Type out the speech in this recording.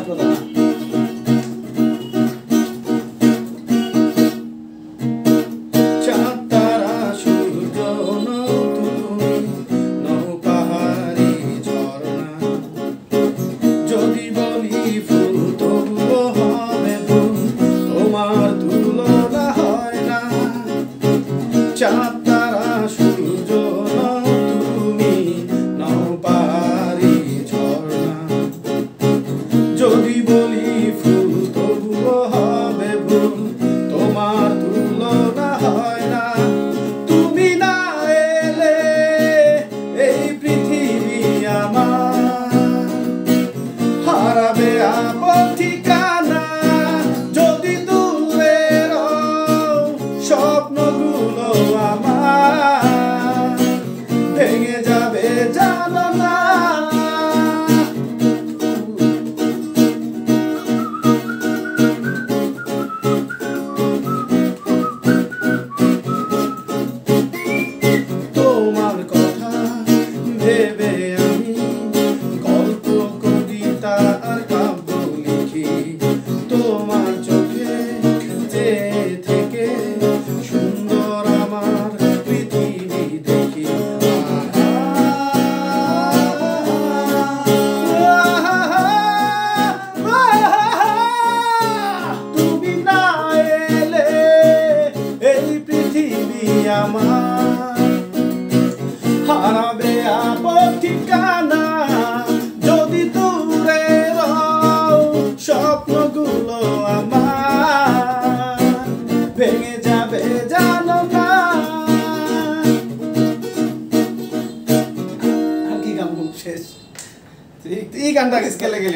কথা না। চাঁদ তারা সূর্য নও তুমি, নও পাহাড়ি ঝরনা। যদি বলি ফুল তবুও হবে ভুল, তোমার তুলনা হয় না। চাঁদ তারা সূর্য নও তুমি, নও পাহাড়ি ঝরনা। যদি বলি ফুল তবুও হবে ভুল, তোমার তুলনা হয় না। তুমি না এলে এই পৃথিবী আমার হারাবে আপন ঠিকানা। যদি দূরে রও স্বপ্নগুলো আমার ভেঙে যাবে জানো না। তোমার কথা ভেবে আমি গল্প কবিতা আর কাব্য লিখি। তোমার চোখে যে থেকে সুন্দর আমার পৃথিবী দেখি। তুমি না এলে এই পৃথিবী আমার হারাবে আপন ঠিকানা। যদি দূরে রও স্বপ্নগুলো আমার ভেঙে যাবে জানো না। আর কি গান শেষ? এই গানটা স্কেলে গেলে